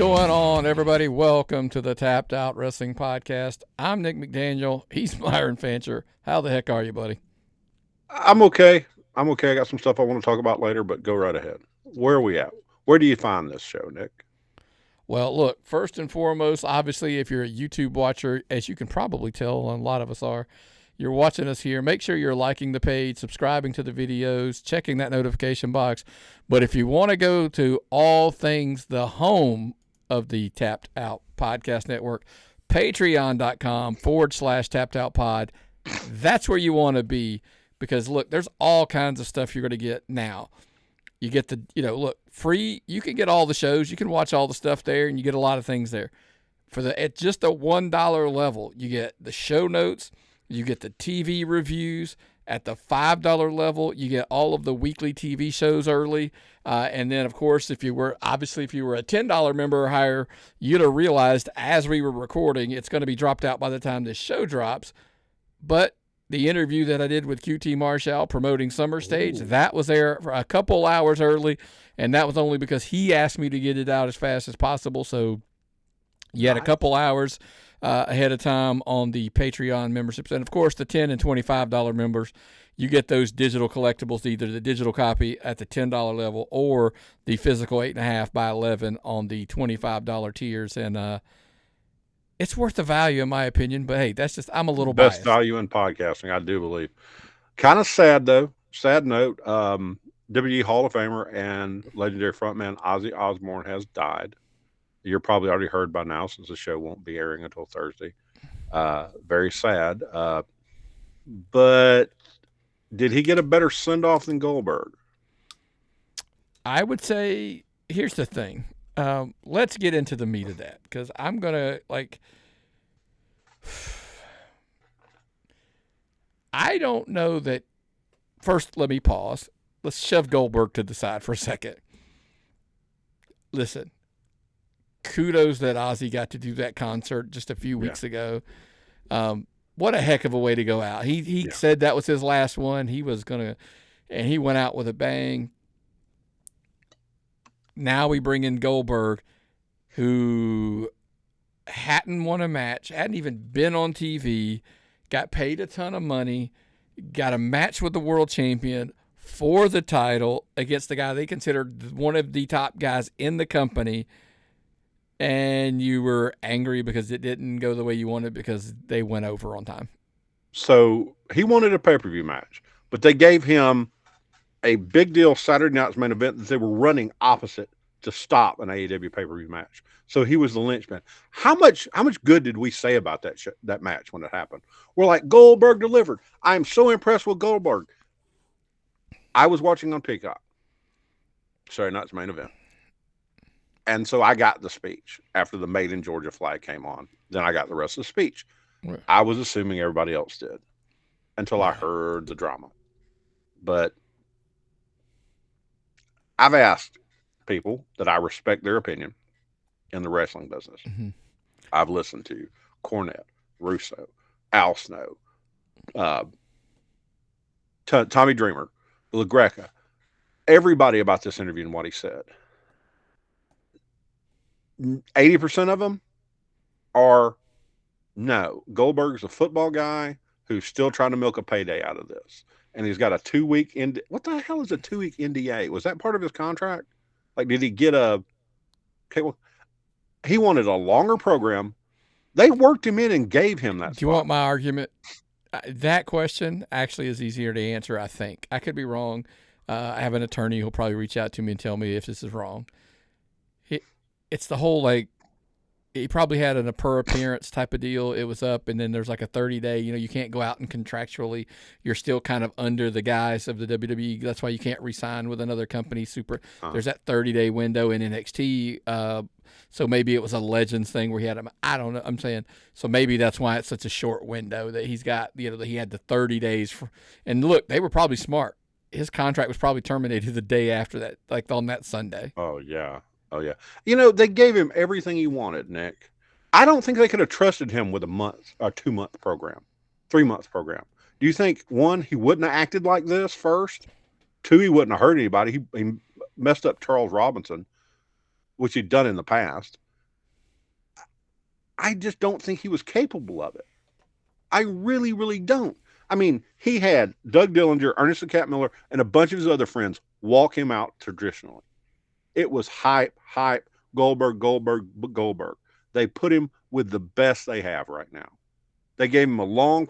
going on, everybody? Welcome to the Tapped Out Wrestling Podcast. I'm Nick McDaniel. He's Myron Fancher. How the heck are you, buddy? I'm okay. I got some stuff I want to talk about later, but go right ahead. Where are we at? Where do you find this show, Nick? Well, look, first and foremost, obviously, if you're a YouTube watcher, as you can probably tell, a lot of us are, you're watching us here. Make sure you're liking the page, subscribing to the videos, checking that notification box. But if you want to go to all things the home of the Tapped Out Podcast Network, patreon.com/tapped out pod. That's where you want to be, because look, there's all kinds of stuff you're going to get now. You get the, look, free. You can get all the shows. You can watch all the stuff there, and you get a lot of things there. At just a $1 level, you get the show notes, you get the TV reviews. At the $5 level, you get all of the weekly TV shows early. And then, of course, if you were a $10 member or higher, you'd have realized as we were recording, it's going to be dropped out by the time this show drops. But the interview that I did with QT Marshall promoting Summer Stage, that was there for a couple hours early. And that was only because he asked me to get it out as fast as possible. So you had a couple hours ahead of time on the Patreon memberships. And, of course, the $10 and $25 members, you get those digital collectibles, either the digital copy at the $10 level or the physical 8.5 by 11 on the $25 tiers. And it's worth the value, in my opinion. But, hey, that's just – I'm a little biased. Best value in podcasting, I do believe. Kind of sad, though. Sad note. WWE Hall of Famer and legendary frontman Ozzy Osbourne has died. You're probably already heard by now, since the show won't be airing until Thursday. Very sad. But did he get a better send-off than Goldberg? I would say, here's the thing. Let's get into the meat of that, because I'm going to, I don't know that. First, let me pause. Let's shove Goldberg to the side for a second. Listen. Kudos that Ozzy got to do that concert just a few weeks ago. What a heck of a way to go out. He said that was his last one. He was going to, and he went out with a bang. Now we bring in Goldberg, who hadn't won a match, hadn't even been on TV, got paid a ton of money, got a match with the world champion for the title against the guy they considered one of the top guys in the company. And you were angry because it didn't go the way you wanted because they went over on time. So he wanted a pay-per-view match, but they gave him a big deal Saturday night's main event that they were running opposite to stop an AEW pay-per-view match. So he was the linchpin. How much good did we say about that match when it happened? We're like, Goldberg delivered. I'm so impressed with Goldberg. I was watching on Peacock Saturday night's main event. And so I got the speech after the Made in Georgia flag came on. Then I got the rest of the speech. Right. I was assuming everybody else did until I heard the drama. But I've asked people that I respect their opinion in the wrestling business. Mm-hmm. I've listened to Cornette, Russo, Al Snow, Tommy Dreamer, LaGreca, everybody about this interview and what he said. 80% of them are no. Goldberg's a football guy who's still trying to milk a payday out of this. And he's got a 2-week what the hell is a 2-week NDA? Was that part of his contract? Like, did he get he wanted a longer program. They worked him in and gave him that. Do you want my argument? That question actually is easier to answer, I think. I could be wrong. I have an attorney who'll probably reach out to me and tell me if this is wrong. It's the whole, he probably had a per appearance type of deal. It was up, and then there's a 30-day, you can't go out and contractually, you're still kind of under the guise of the WWE. That's why you can't re-sign with another company. There's that 30-day window in NXT. So maybe it was a Legends thing where he had him. I don't know. I'm saying, so maybe that's why it's such a short window that he's got, that he had the 30 days. And look, they were probably smart. His contract was probably terminated the day after that, on that Sunday. Oh, yeah. Oh, yeah. They gave him everything he wanted, Nick. I don't think they could have trusted him with a month or 2-month program, 3-month program. Do you think, 1, he wouldn't have acted like this first? 2, he wouldn't have hurt anybody. He messed up Charles Robinson, which he'd done in the past. I just don't think he was capable of it. I really, really don't. I mean, he had Doug Dillinger, Ernest the Cat Miller, and a bunch of his other friends walk him out traditionally. It was hype, hype, Goldberg, Goldberg, Goldberg. They put him with the best they have right now. They gave him a long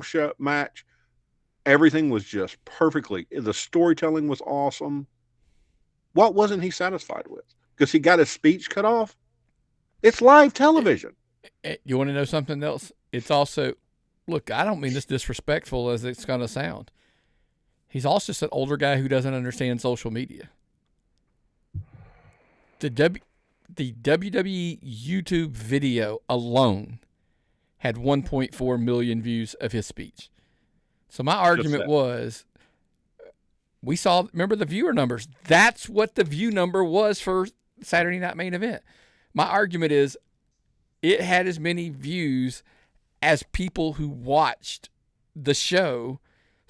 show match. Everything was just perfectly. The storytelling was awesome. What wasn't he satisfied with? Because he got his speech cut off. It's live television. You want to know something else? It's also, look, I don't mean this disrespectful as it's going to sound. He's also just an older guy who doesn't understand social media. The WWE YouTube video alone had 1.4 million views of his speech. So my argument was, we saw, remember the viewer numbers. That's what the view number was for Saturday Night Main Event. My argument is, it had as many views as people who watched the show.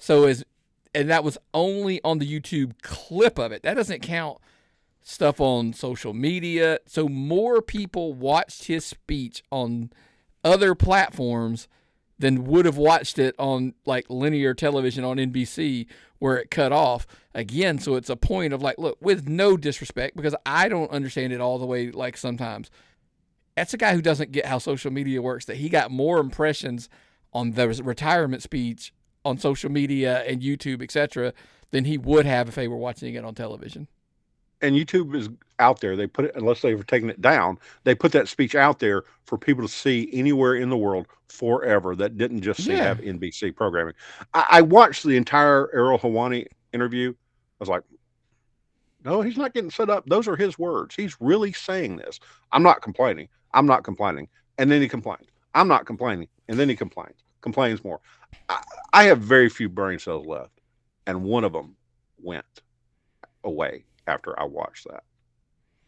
And that was only on the YouTube clip of it. That doesn't count stuff on social media. So more people watched his speech on other platforms than would have watched it on like linear television on NBC where it cut off again. So it's a point of like, look, with no disrespect, because I don't understand it all the way. Like sometimes that's a guy who doesn't get how social media works, that he got more impressions on the retirement speech on social media and YouTube, etc., than he would have if they were watching it on television. And YouTube is out there. They put it, unless they were taking it down, they put that speech out there for people to see anywhere in the world forever. That didn't just have NBC programming. I watched the entire Errol Hawani interview. I was like, no, he's not getting set up. Those are his words. He's really saying this. I'm not complaining. I'm not complaining. And then he complained. I'm not complaining. And then he complains more. I have very few brain cells left. And one of them went away after I watched that.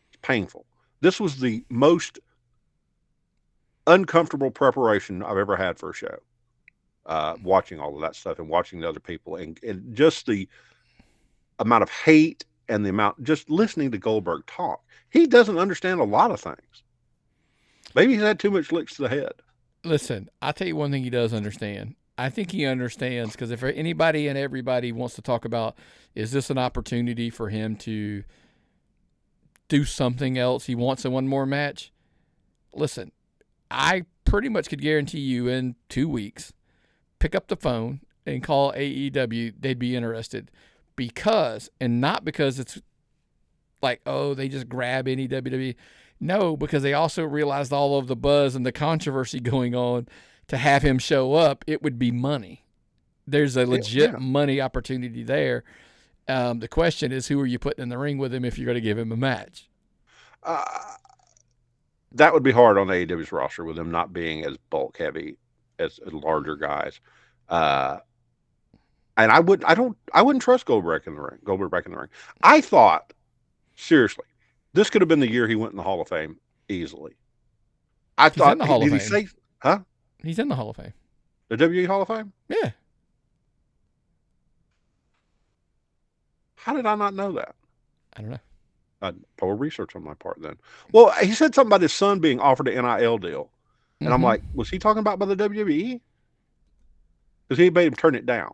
It's painful. This was the most uncomfortable preparation I've ever had for a show. Watching all of that stuff and watching the other people and just the amount of hate and the amount, just listening to Goldberg talk. He doesn't understand a lot of things. Maybe he's had too much licks to the head. Listen, I'll tell you one thing he does understand. I think he understands, because if anybody and everybody wants to talk about, is this an opportunity for him to do something else? He wants a one more match. Listen, I pretty much could guarantee you in 2 weeks, pick up the phone and call AEW. They'd be interested because, and not because it's like, oh, they just grab any WWE. No, because they also realized all of the buzz and the controversy going on. To have him show up, it would be money. There's a legit money opportunity there. The question is, who are you putting in the ring with him if you're going to give him a match? That would be hard on AEW's roster with them not being as bulk heavy as larger guys. And I wouldn't trust Goldberg back in the ring. I thought, seriously, this could have been the year he went in the Hall of Fame easily. I thought, did he say, huh? He's in the Hall of Fame. The WWE Hall of Fame? Yeah. How did I not know that? I don't know. Poor research on my part then. Well, he said something about his son being offered an NIL deal. And I'm like, was he talking about by the WWE? Because he made him turn it down.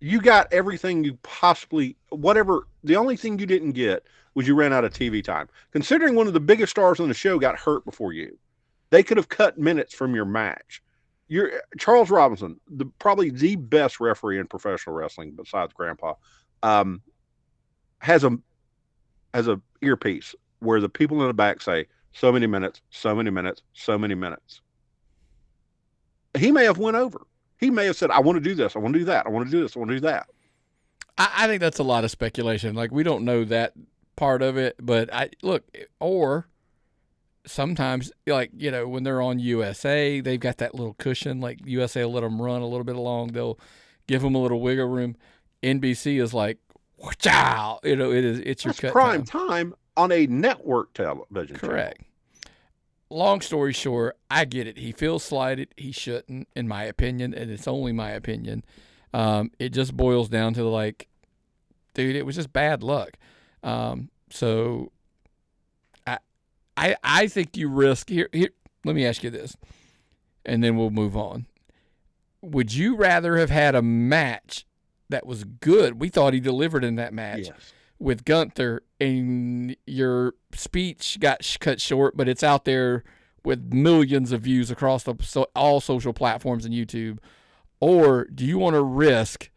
You got everything you possibly, the only thing you didn't get was you ran out of TV time. Considering one of the biggest stars on the show got hurt before you, they could have cut minutes from your match. Charles Robinson, probably the best referee in professional wrestling besides Grandpa, has a earpiece where the people in the back say, so many minutes, so many minutes, so many minutes. He may have went over. He may have said, I want to do this. I want to do that. I want to do this. I want to do that. I think that's a lot of speculation. Like, we don't know that part of it, but or sometimes, like, when they're on USA, they've got that little cushion. Like, USA will let them run a little bit along. They'll give them a little wiggle room. NBC is like, watch out. It's your cut prime time on a network television. Correct. Channel. Long story short, I get it. He feels slighted. He shouldn't, in my opinion, and it's only my opinion. It just boils down to, like, dude. It was just bad luck. So I think you risk here. Let me ask you this, and then we'll move on. Would you rather have had a match that was good? We thought he delivered in that match with Gunther, and your speech got cut short, but it's out there with millions of views across all social platforms and YouTube. Or do you want to risk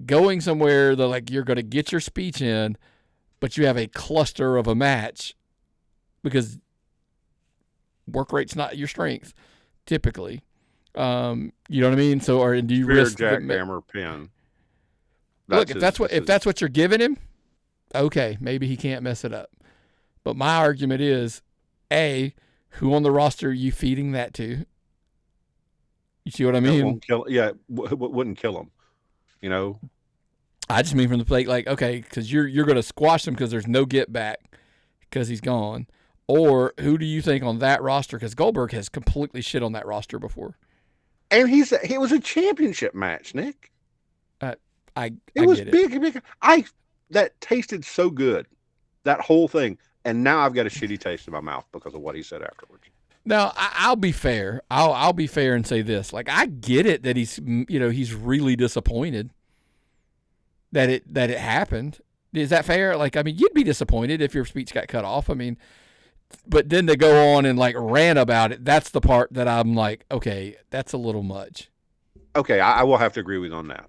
going somewhere that like you're going to get your speech in, but you have a cluster of a match because work rate's not your strength typically? You know what I mean? So, or do you risk jackhammer pin? Look, if that's what you're giving him, okay, maybe he can't mess it up. But my argument is, A, who on the roster are you feeding that to? You see what I mean? Wouldn't kill him. You know, I just mean from the plate, like, okay, because you're going to squash him because there's no get back because he's gone. Or who do you think on that roster? Because Goldberg has completely shit on that roster before. And it was a championship match, Nick. It was big. That tasted so good, that whole thing. And now I've got a shitty taste in my mouth because of what he said afterwards. Now, I'll be fair. I'll be fair and say this. Like, I get it that he's really disappointed that it happened. Is that fair? Like, I mean, you'd be disappointed if your speech got cut off. I mean, but then to go on and like rant about it, that's the part that I'm like, okay, that's a little much. Okay, I will have to agree with you on that.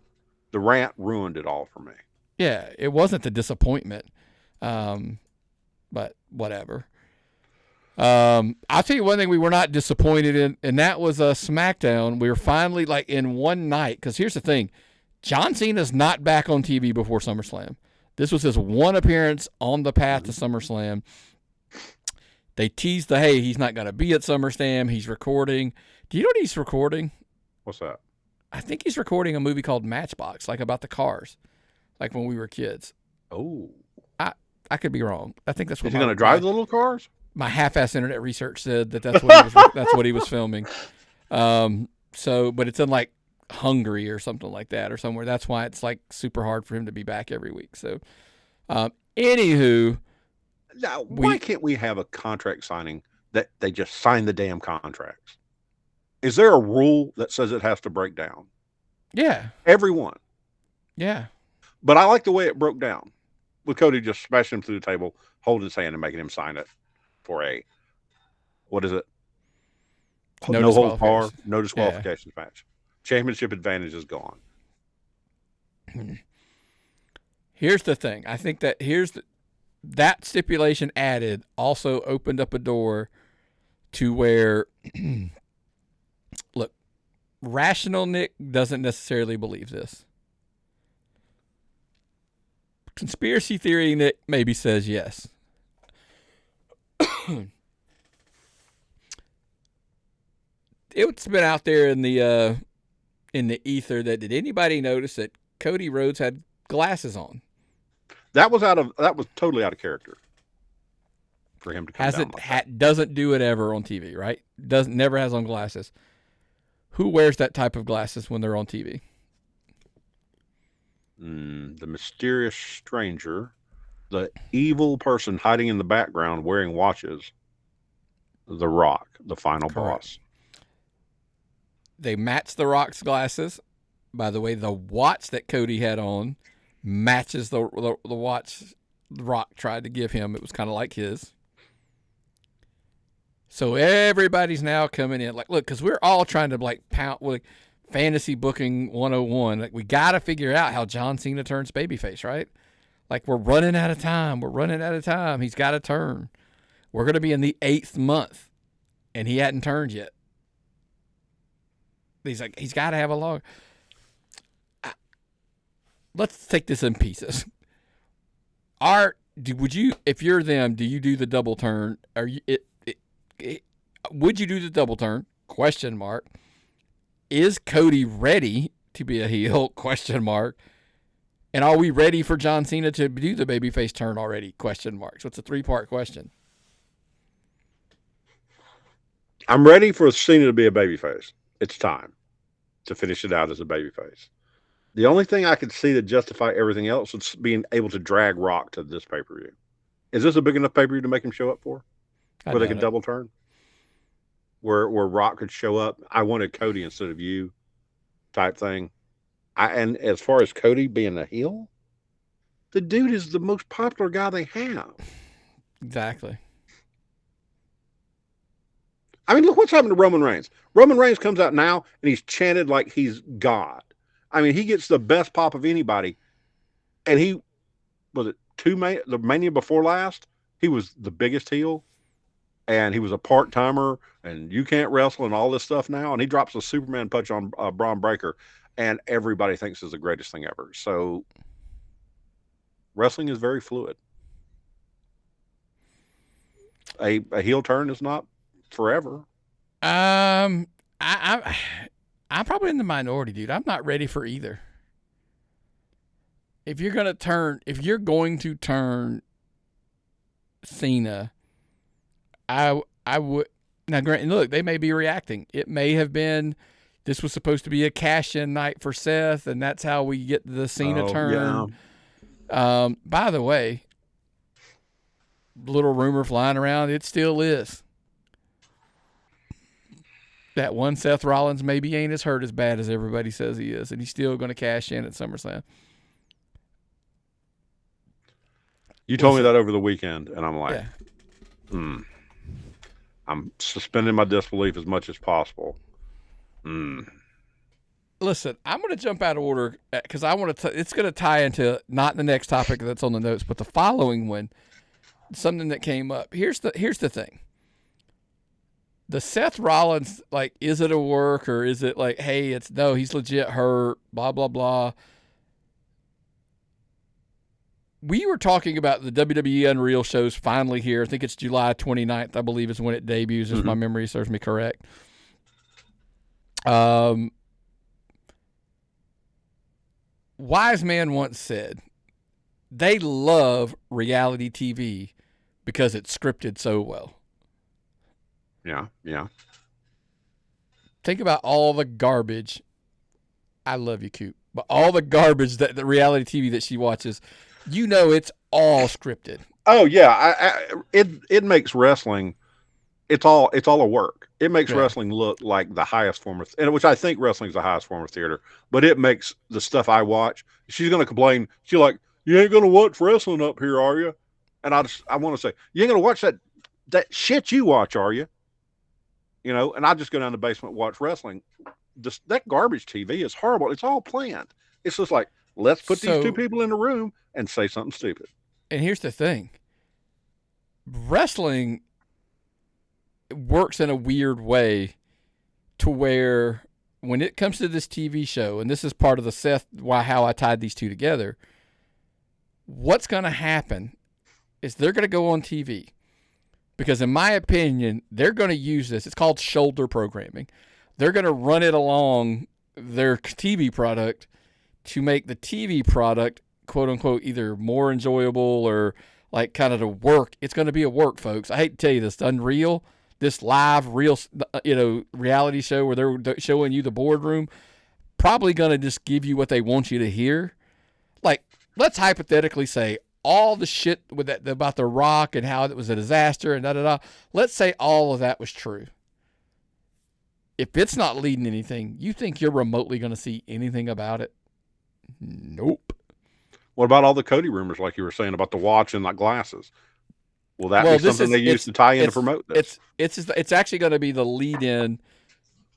The rant ruined it all for me. Yeah, it wasn't the disappointment, but whatever. I'll tell you one thing we were not disappointed in, and that was SmackDown. We were finally like in one night, because here's the thing. John Cena's not back on TV before SummerSlam. This was his one appearance on the path to SummerSlam. They teased hey, he's not going to be at SummerSlam. He's recording. Do you know what he's recording? What's that? I think he's recording a movie called Matchbox, like about the cars, like when we were kids. Oh. I could be wrong. I think that's what. Is he going to drive the little cars? My half-ass internet research said that's what he was filming. So, but it's in like Hungary or something like that or somewhere. That's why it's like super hard for him to be back every week. So, anywho. Now, why can't we have a contract signing that they just sign the damn contracts? Is there a rule that says it has to break down? Yeah. Everyone. Yeah. But I like the way it broke down with Cody just smashing him through the table, holding his hand and making him sign it for what is it? No hold bar, no disqualifications match. Championship advantage is gone. Here's the thing. I think that that stipulation added also opened up a door to where, look, rational Nick doesn't necessarily believe this. Conspiracy theory Nick maybe says yes. It's been out there in the ether that did anybody notice that Cody Rhodes had glasses on? That was totally out of character for him to come down. Doesn't do it ever on TV, right? Never has on glasses. Who wears that type of glasses when they're on TV? The mysterious stranger, the evil person hiding in the background wearing watches, The Rock, the final boss. They matched The Rock's glasses. By the way, the watch that Cody had on matches the watch The Rock tried to give him. It was kind of like his. So everybody's now coming in like, look, because we're all trying to like pound like fantasy booking 101. Like we got to figure out how John Cena turns babyface, right? Like we're running out of time. He's got to turn. We're going to be in the 8th month, and he hadn't turned yet. He's got to have a long. Let's take this in pieces. Would you, if you're them, do you do the double turn? Would you do the double turn? Question mark. Is Cody ready to be a heel? Question mark. And are we ready for John Cena to do the babyface turn already? Question mark. So it's a 3-part question. I'm ready for Cena to be a babyface. It's time to finish it out as a babyface. The only thing I could see that justify everything else is being able to drag Rock to this pay-per-view. Is this a big enough pay-per-view to make him show up for? Where they could double turn? Where Rock could show up? I wanted Cody instead of you type thing. And as far as Cody being a heel, the dude is the most popular guy they have. Exactly. I mean, look what's happened to Roman Reigns. Roman Reigns comes out now and he's chanted like he's God. I mean, he gets the best pop of anybody. And he was it the Mania before last. He was the biggest heel, and he was a part timer. And you can't wrestle and all this stuff now. And he drops a Superman punch on Braun Breaker, and everybody thinks is the greatest thing ever. So wrestling is very fluid. A heel turn is not forever. I'm probably in the minority, dude. I'm not ready for either. If you're going to turn Cena, I would now. Grant, look, they may be reacting. It may have been this was supposed to be a cash-in night for Seth, and that's how we get the Cena turn. Yeah. By the way, little rumor flying around, it still is. That one Seth Rollins maybe ain't as hurt as bad as everybody says he is, and he's still going to cash in at SummerSlam. You told me that over the weekend, and I'm like, I'm suspending my disbelief as much as possible. Listen, I'm going to jump out of order because I want to. It's going to tie into not the next topic that's on the notes, but the following one. Something that came up. Here's the thing. The Seth Rollins, like, is it a work or is it like, hey, no, he's legit hurt, blah, blah, blah. We were talking about the WWE Unreal shows finally here. I think it's July 29th, I believe, is when it debuts, if my memory serves me correct. Wise man once said, they love reality TV because it's scripted so well. Yeah. Think about all the garbage. I love you, Coop. But all the garbage that the reality TV that she watches, it's all scripted. Oh yeah, it makes wrestling. It's all a work. It makes wrestling look like the highest form of, which I think wrestling is the highest form of theater. But it makes the stuff I watch. She's gonna complain. She's like, "You ain't gonna watch wrestling up here, are you?" And I want to say, "You ain't gonna watch that shit you watch, are you?" And I just go down the basement and watch wrestling. That garbage TV is horrible. It's all planned. It's just like, let's put these two people in the room and say something stupid. And here's the thing. Wrestling works in a weird way to where when it comes to this TV show, and this is part of the how I tied these two together, what's going to happen is they're going to go on TV. Because in my opinion, they're going to use this. It's called shoulder programming. They're going to run it along their TV product to make the TV product, quote unquote, either more enjoyable or like kind of to work. It's going to be a work, folks. I hate to tell you this. Unreal, this live, real, reality show where they're showing you the boardroom, probably going to just give you what they want you to hear. Like, let's hypothetically say, all the shit with that about The Rock and how it was a disaster and da-da-da. Let's say all of that was true. If it's not leading anything, you think you're remotely going to see anything about it? Nope. What about all the Cody rumors, like you were saying about the watch and like glasses? Will that be something they use to tie in to promote this? It's actually going to be the lead-in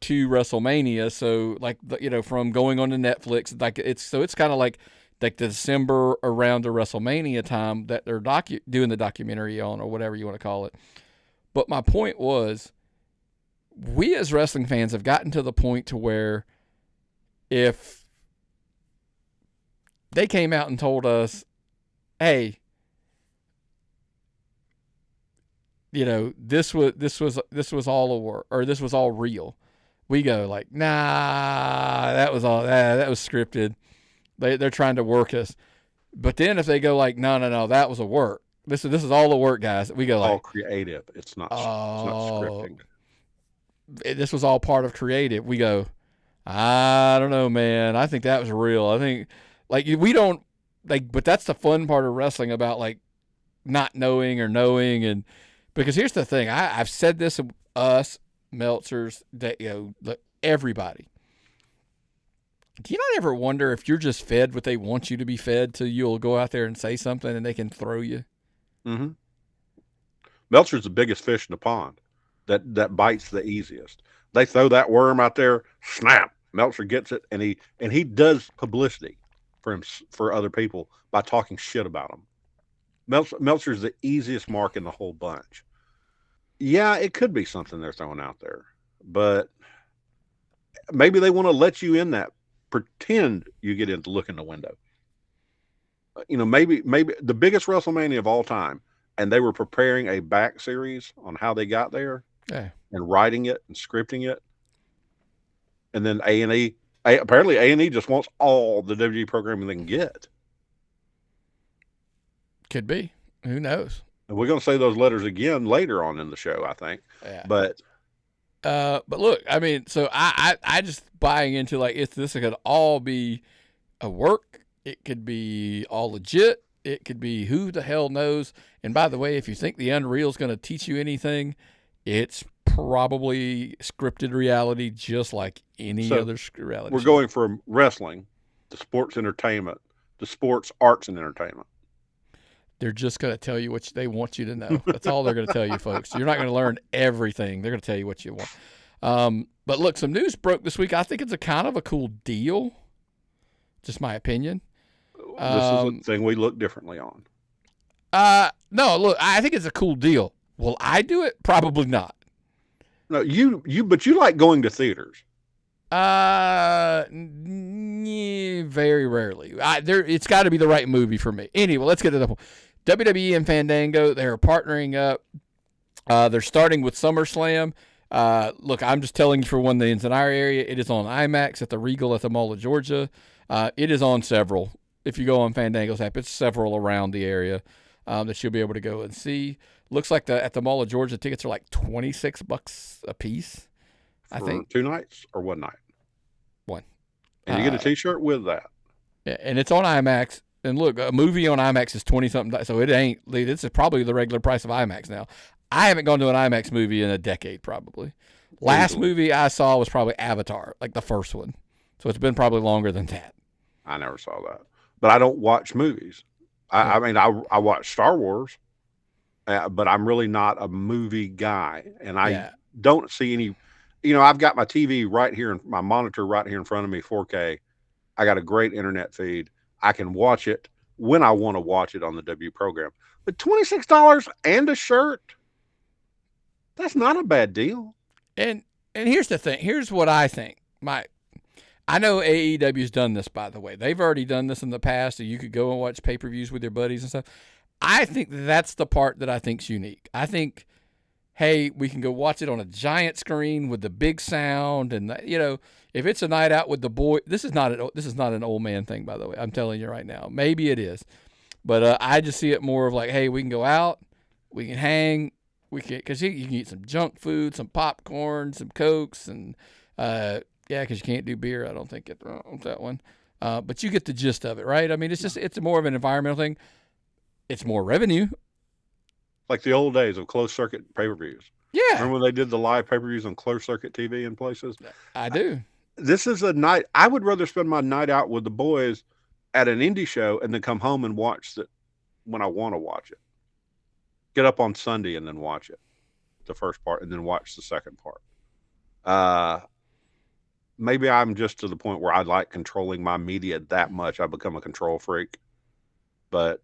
to WrestleMania. So, like, from going on to Netflix, like it's kind of like the December around the WrestleMania time that they're doing the documentary on, or whatever you want to call it. But my point was, we as wrestling fans have gotten to the point to where if they came out and told us, hey, this was all a work, or this was all real, we go like, nah, that was scripted. They're trying to work us. But then if they go like, no, that was a work. This is all the work, guys. We go like, all creative. It's not scripting. This was all part of creative. We go, I don't know, man. I think that was real. I think, like, we don't, like, but that's the fun part of wrestling about, like, not knowing or knowing. And because here's the thing, I've said this to us, Meltzers, that, everybody. Do you not ever wonder if you're just fed what they want you to be fed till you'll go out there and say something and they can throw you? Mm-hmm. Meltzer's the biggest fish in the pond that bites the easiest. They throw that worm out there, snap. Meltzer gets it, and he does publicity for other people by talking shit about them. Meltzer's the easiest mark in the whole bunch. Yeah, it could be something they're throwing out there, but maybe they want to let you in that. Pretend you get in to look in the window. Maybe the biggest WrestleMania of all time, and they were preparing a back series on how they got there, and writing it and scripting it, and then A&E. Apparently, A&E just wants all the WWE programming they can get. Could be. Who knows? And we're going to say those letters again later on in the show, I think. Yeah. But look, I mean, so I just buying into, like, this could all be a work. It could be all legit. It could be who the hell knows. And by the way, if you think the Unreal is going to teach you anything, it's probably scripted reality, just like any other reality. We're going from wrestling to sports entertainment to sports arts and entertainment. They're just going to tell you what they want you to know. That's all they're going to tell you, folks. You're not going to learn everything. They're going to tell you what you want. But look, some news broke this week. I think it's a kind of a cool deal. Just my opinion. This is a thing we look differently on. No, look, I think it's a cool deal. Will I do it? Probably not. No, but you like going to theaters. Very rarely. It's got to be the right movie for me. Anyway, let's get to the point. WWE and Fandango, they're partnering up. They're starting with SummerSlam. Look, I'm just telling you for one that's in our area. It is on IMAX at the Regal at the Mall of Georgia. It is on several. If you go on Fandango's app, it's several around the area that you'll be able to go and see. Looks like at the Mall of Georgia, tickets are like $26 a piece. I think 2 nights or 1 night. One. And you get a T-shirt with that. Yeah, and it's on IMAX. And look, a movie on IMAX is $20-something. So it's probably the regular price of IMAX now. I haven't gone to an IMAX movie in a decade, probably. Last movie I saw was probably Avatar, like the first one. So it's been probably longer than that. I never saw that. But I don't watch movies. I mean, I watch Star Wars, but I'm really not a movie guy. And I don't see any, I've got my TV right here, my monitor right here in front of me, 4K. I got a great internet feed. I can watch it when I want to watch it on the W program. But $26 and a shirt, that's not a bad deal. And here's the thing. Here's what I think. I know AEW's done this, by the way. They've already done this in the past, so you could go and watch pay-per-views with your buddies and stuff. I think that's the part that I think's unique. I think, hey, we can go watch it on a giant screen with the big sound, and if it's a night out with the boy, this is not an old man thing, by the way. I'm telling you right now. Maybe it is, but I just see it more of like, hey, we can go out, we can hang, because you can eat some junk food, some popcorn, some Cokes, and because you can't do beer. I don't think on that one. But you get the gist of it, right? I mean, it's more of an environmental thing. It's more revenue. Like the old days of closed circuit pay-per-views. Yeah. Remember when they did the live pay-per-views on closed circuit TV in places? I do. This is a night. I would rather spend my night out with the boys at an indie show and then come home and watch it when I want to watch it. Get up on Sunday and then watch it, the first part, and then watch the second part. Maybe I'm just to the point where I like controlling my media that much. I become a control freak. But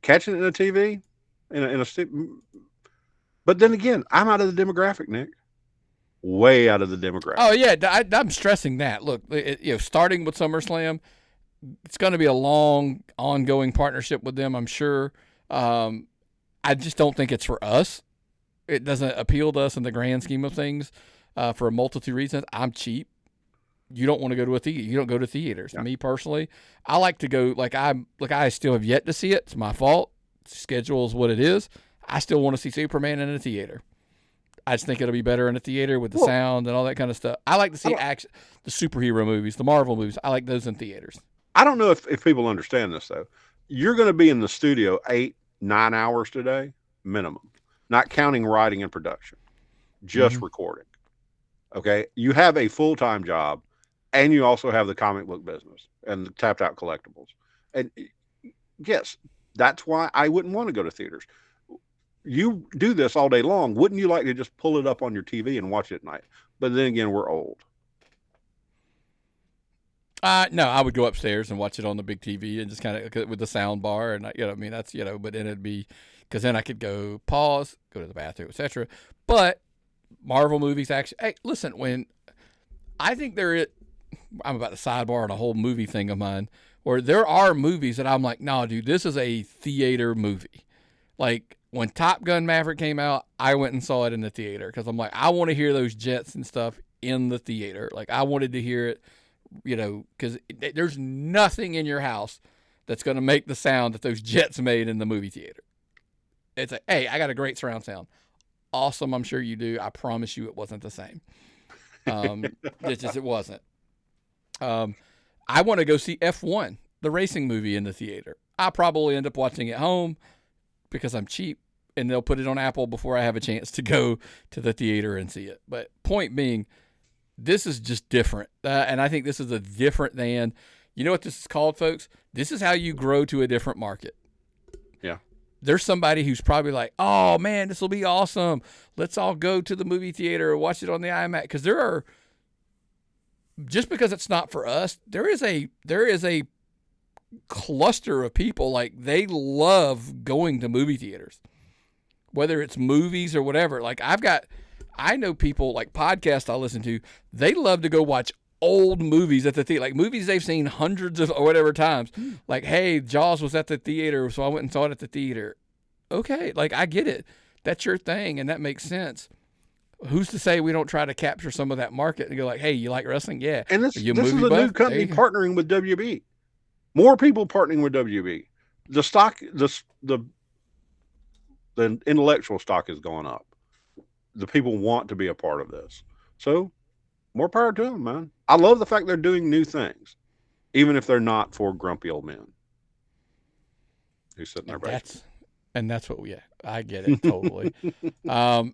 catching it in a TV, but then again, I'm out of the demographic, Nick. Way out of the demographic. Oh yeah, I'm stressing that. Look, starting with SummerSlam, it's going to be a long, ongoing partnership with them, I'm sure. I just don't think it's for us. It doesn't appeal to us in the grand scheme of things for a multitude of reasons. I'm cheap. You don't want to go to a theater. You don't go to theaters. Yeah. Me personally, I like to go. I still have yet to see it. It's my fault. Schedule is what it is. I still want to see Superman in a theater. I just think it'll be better in the theater with the sound and all that kind of stuff. I like to see action, the superhero movies, the Marvel movies. I like those in theaters. I don't know if people understand this though. You're going to be in the studio 8-9 hours today, minimum, not counting writing and production, just recording. Okay. You have a full-time job, and you also have the comic book business and the tapped out collectibles. And yes, that's why I wouldn't want to go to theaters. You do this all day long. Wouldn't you like to just pull it up on your TV and watch it at night? But then again, we're old. No, I would go upstairs and watch it on the big TV and just kind of with the sound bar. And, that's, but then it'd be, because then I could go pause, go to the bathroom, etc. But Marvel movies, actually, hey, listen, when I think I'm about to sidebar on a whole movie thing of mine, where there are movies that I'm like, no, dude, this is a theater movie. Like when Top Gun Maverick came out, I went and saw it in the theater because I'm like, I want to hear those jets and stuff in the theater. Like I wanted to hear it, because there's nothing in your house that's going to make the sound that those jets made in the movie theater. It's like, hey, I got a great surround sound. Awesome, I'm sure you do. I promise you it wasn't the same. It wasn't. I want to go see F1, the racing movie, in the theater. I'll probably end up watching it home because I'm cheap, and they'll put it on Apple before I have a chance to go to the theater and see it. But point being, this is just different. And I think this is a different than, you know what this is called, folks? This is how you grow to a different market. Yeah. There's somebody who's probably like, oh, man, this will be awesome. Let's all go to the movie theater or watch it on the iMac. Because just because it's not for us, there is a cluster of people, like they love going to movie theaters, whether it's movies or whatever. Like I know people like podcasts I listen to, they love to go watch old movies at the theater, like movies they've seen hundreds of or whatever times. Like, hey, Jaws was at the theater, so I went and saw it at the theater. Okay, like I get it. That's your thing, and that makes sense. Who's to say we don't try to capture some of that market and go like, hey, you like wrestling? Yeah. And this is a new company partnering with WB. More people partnering with WB. The stock, the intellectual stock is going up. The people want to be a part of this. So more power to them, man. I love the fact they're doing new things, even if they're not for grumpy old men who sit in their basement. That's what I get it totally.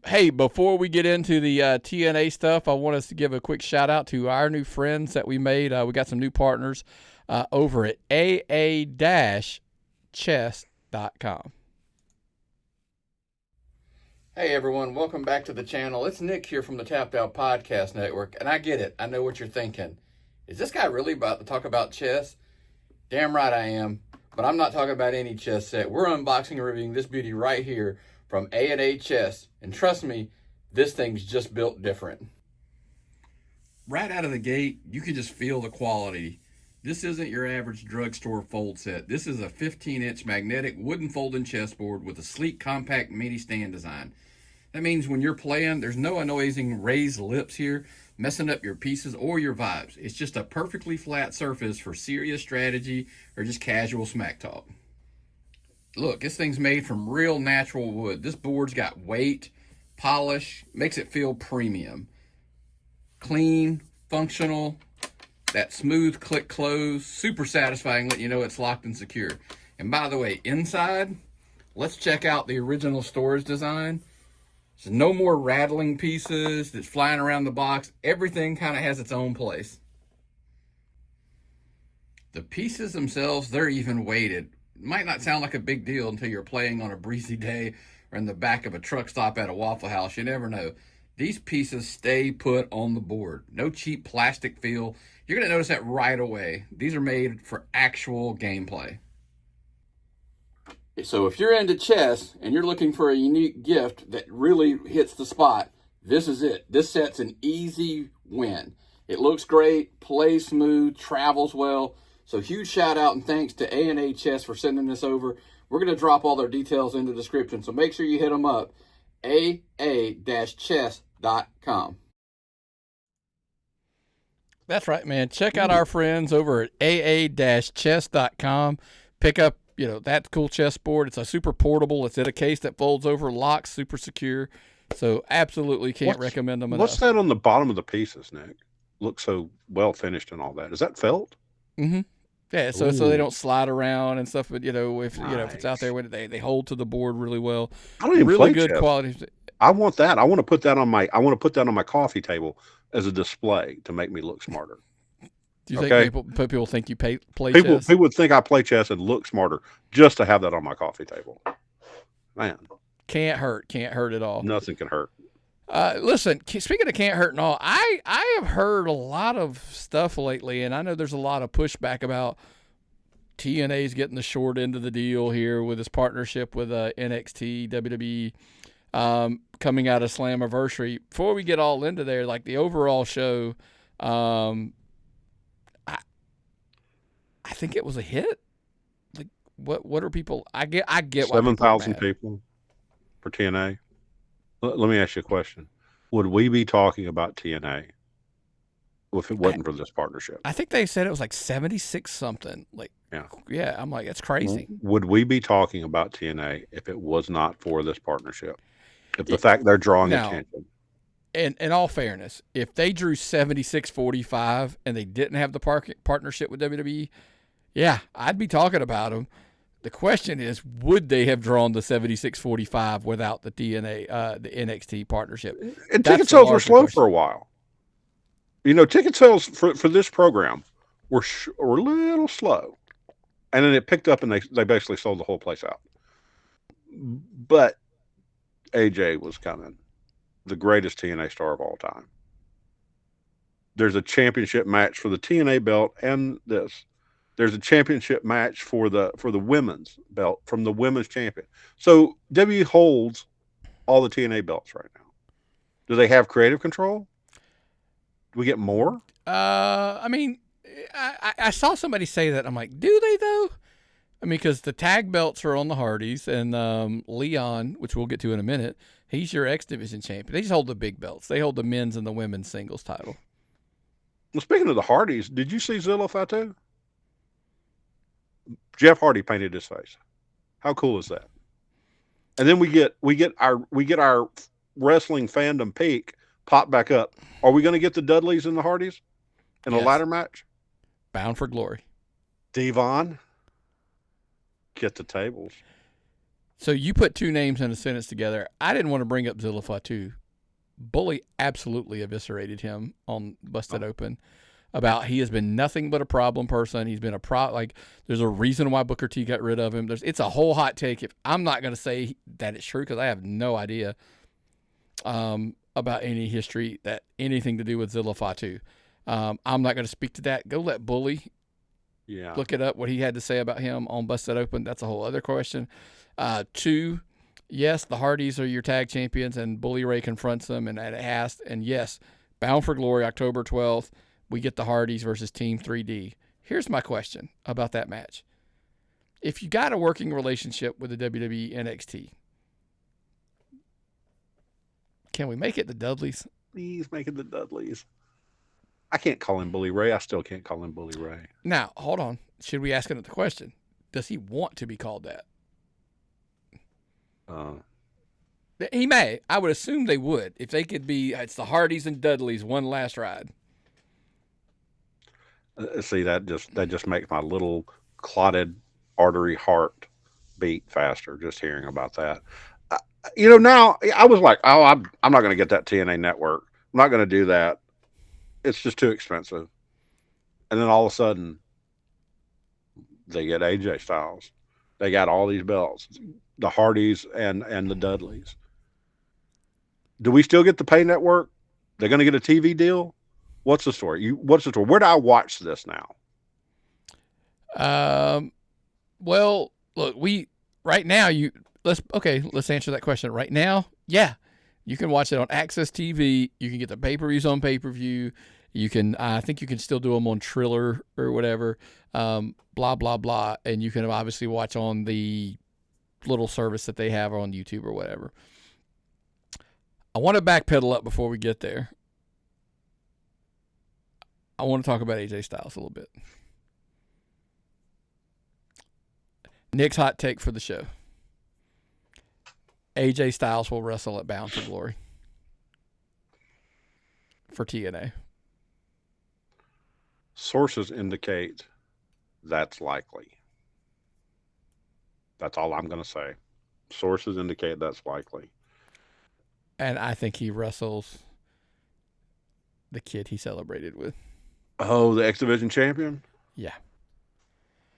Hey, before we get into the TNA stuff, I want us to give a quick shout out to our new friends that we made. We got some new partners over at aa-chess.com. Hey everyone, welcome back to the channel. It's Nick here from the Tapped Out Podcast Network, and I get it. I know what you're thinking. Is this guy really about to talk about chess? Damn right I am. But I'm not talking about any chess set. We're unboxing and reviewing this beauty right here from A&A Chess. And trust me, this thing's just built different. Right out of the gate, you can just feel the quality. This isn't your average drugstore fold set. This is a 15-inch magnetic wooden folding chessboard with a sleek, compact mini stand design. That means when you're playing, there's no annoying raised lips here, messing up your pieces or your vibes. It's just a perfectly flat surface for serious strategy or just casual smack talk. Look, this thing's made from real natural wood. This board's got weight, polish, makes it feel premium. Clean, functional, that smooth click close, super satisfying, letting you know it's locked and secure. And by the way, inside, let's check out the original storage design. There's no more rattling pieces that's flying around the box. Everything kind of has its own place. The pieces themselves, they're even weighted. It might not sound like a big deal until you're playing on a breezy day or in the back of a truck stop at a Waffle House. You never know. These pieces stay put on the board. No cheap plastic feel. You're going to notice that right away. These are made for actual gameplay. So if you're into chess and you're looking for a unique gift that really hits the spot, this is it. This set's an easy win. It looks great, plays smooth, travels well. So huge shout out and thanks to A&A Chess for sending this over. We're going to drop all their details in the description, so make sure you hit them up. aa-chess.com. That's right, man. Check out our friends over at aa-chess.com. Pick up, that cool chessboard. It's a super portable. It's in a case that folds over, locks, super secure. So absolutely can't recommend them enough. What's that on the bottom of the pieces, Nick? Looks so well finished and all that. Is that felt? Mm-hmm. Yeah, so they don't slide around and stuff. But if it's out there, they hold to the board really well. I don't even really play good chess. quality. I want that. I want to put that on my coffee table as a display to make me look smarter. Do you think people think you play chess? People would think I play chess and look smarter just to have that on my coffee table. Man, can't hurt at all. Nothing can hurt. Listen, speaking of can't hurt and all, I have heard a lot of stuff lately, and I know there's a lot of pushback about TNA's getting the short end of the deal here with this partnership with NXT, WWE, coming out of Slammiversary. Before we get all into there, like the overall show, I think it was a hit. Like, what are people? I get 7,000 people for TNA. Let me ask you a question. Would we be talking about TNA if it wasn't for this partnership? I think they said it was like 76 something. Like, yeah, I'm like, that's crazy. Would we be talking about TNA if it was not for this partnership? If the fact they're drawing attention. And in all fairness, if they drew 76-45 and they didn't have the partnership with WWE, yeah, I'd be talking about them. The question is, would they have drawn the 76-45 without the the NXT partnership? And ticket sales were slow for a while. Ticket sales for this program were a little slow. And then it picked up and they basically sold the whole place out. But AJ was coming, the greatest TNA star of all time. There's a championship match for the TNA belt and this. There's a championship match for the women's belt from the women's champion. So WWE holds all the TNA belts right now. Do they have creative control? Do we get more? I mean, I saw somebody say that. I'm like, do they though? I mean, because the tag belts are on the Hardys, and Leon, which we'll get to in a minute, he's your X Division champion. They just hold the big belts. They hold the men's and the women's singles title. Well, speaking of the Hardys, did you see Zilla Fatu? Jeff Hardy painted his face. How cool is that? And then we get our wrestling fandom peak pop back up. Are we going to get the Dudleys and the Hardys in a ladder match? Bound for Glory. Devon, get the tables. So you put two names in a sentence together. I didn't want to bring up Zilla Fatu. Bully absolutely eviscerated him on Busted Open. About he has been nothing but a problem person. He's been there's a reason why Booker T got rid of him. It's a whole hot take. If I'm not going to say that it's true because I have no idea about any history that anything to do with Zilla Fatu. I'm not going to speak to that. Go let Bully look it up, what he had to say about him on Busted Open. That's a whole other question. 2, yes, the Hardys are your tag champions, and Bully Ray confronts them and asked. And yes, Bound for Glory, October 12th. We get the Hardys versus Team 3D. Here's my question about that match. If you got a working relationship with the WWE NXT, can we make it the Dudleys? Please make it the Dudleys. I can't call him Bully Ray. I still can't call him Bully Ray. Now, hold on. Should we ask another question? Does he want to be called that? He may. I would assume they would. If they could be, it's the Hardys and Dudleys, one last ride. See, that just makes my little clotted artery heart beat faster just hearing about that. Now I was like, oh, I'm not going to get that TNA network. I'm not going to do that. It's just too expensive. And then all of a sudden, they get AJ Styles. They got all these belts, the Hardys and the Dudleys. Do we still get the pay network? They're going to get a TV deal? What's the story? What's the story? Where do I watch this now? Well, look, right now let's answer that question right now. Yeah, you can watch it on Access TV. You can get the pay-per-views on pay-per-view. You can, I think you can still do them on Triller or whatever. Blah blah blah, and you can obviously watch on the little service that they have on YouTube or whatever. I want to backpedal up before we get there. I want to talk about AJ Styles a little bit. Nick's hot take for the show. AJ Styles will wrestle at Bound for Glory for TNA. Sources indicate that's likely. That's all I'm going to say. Sources indicate that's likely. And I think he wrestles the kid he celebrated with. Oh, the X Division champion? Yeah.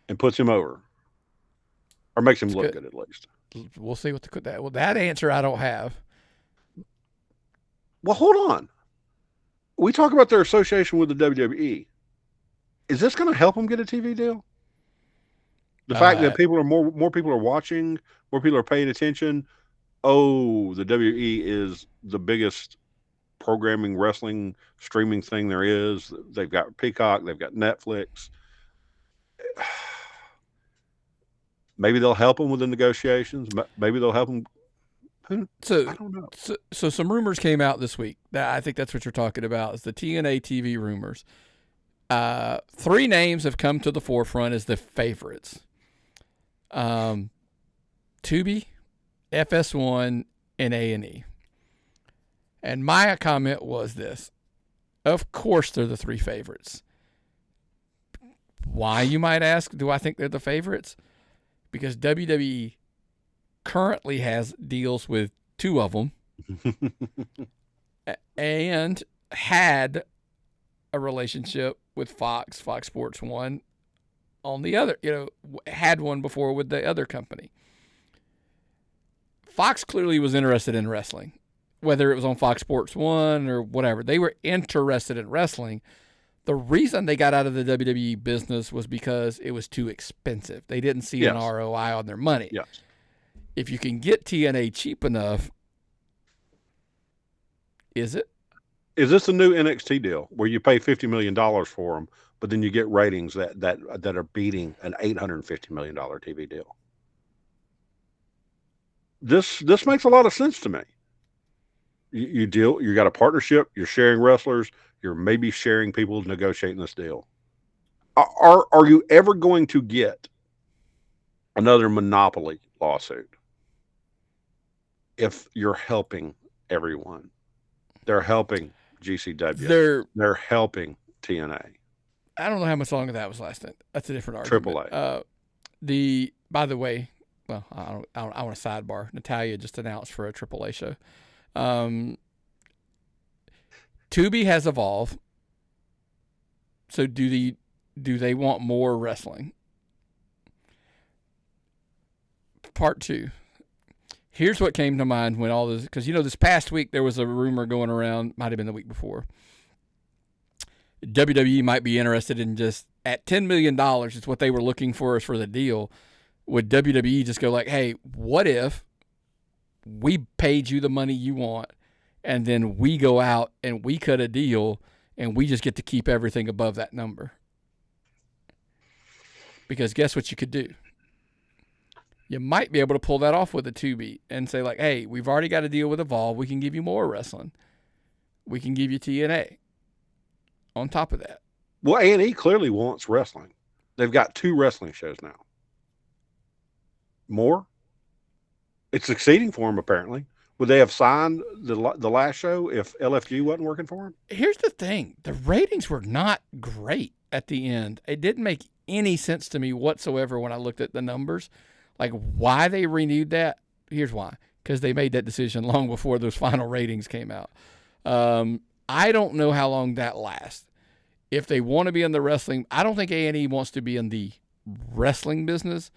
And puts him over. Or makes him It's look good. good at least. We'll see what that answer I don't have. Well, hold on. We talk about their association with the WWE. Is this going to help them get a TV deal? The fact that more people are watching, more people are paying attention. Oh, the WWE is the biggest programming wrestling streaming thing there is. They've got Peacock, they've got Netflix. Maybe they'll help them with the negotiations. Maybe they'll help them. I don't know. So some rumors came out this week. I think that's what you're talking about. Is the TNA TV rumors? 3 names have come to the forefront as the favorites. Tubi, FS1, and A&E. And my comment was this. Of course they're the 3 favorites. Why, you might ask, do I think they're the favorites? Because WWE currently has deals with 2 of them and had a relationship with Fox Sports 1 on the other, had one before with the other company. Fox clearly was interested in wrestling, whether it was on Fox Sports 1 or whatever. They were interested in wrestling. The reason they got out of the WWE business was because it was too expensive. They didn't see an ROI on their money. Yes. If you can get TNA cheap enough, is it? Is this a new NXT deal where you pay $50 million for them, but then you get ratings that are beating an $850 million TV deal? This makes a lot of sense to me. You got a partnership, you're sharing wrestlers, you're maybe sharing people negotiating this deal. Are you ever going to get another monopoly lawsuit if you're helping everyone? They're helping GCW. They're helping TNA. I don't know how much longer that was lasting. That's a different argument. AAA. By the way, well, I want a sidebar. Natalia just announced for a AAA show. Tubi has evolved. So do they want more wrestling? Part 2. Here's what came to mind when all this, because this past week there was a rumor going around, might have been the week before. WWE might be interested in just at $10 million. It's what they were looking for us for the deal. Would WWE just go like, hey, what if we paid you the money you want, and then we go out and we cut a deal, and we just get to keep everything above that number? Because guess what you could do? You might be able to pull that off with a Tubi and say like, hey, we've already got a deal with Evolve. We can give you more wrestling. We can give you TNA on top of that. Well, A&E clearly wants wrestling. They've got 2 wrestling shows now. More? It's succeeding for them, apparently. Would they have signed the last show if LFG wasn't working for them? Here's the thing. The ratings were not great at the end. It didn't make any sense to me whatsoever when I looked at the numbers. Like, why they renewed that? Here's why. Because they made that decision long before those final ratings came out. I don't know how long that lasts. If they want to be in the wrestling, I don't think A&E wants to be in the wrestling business.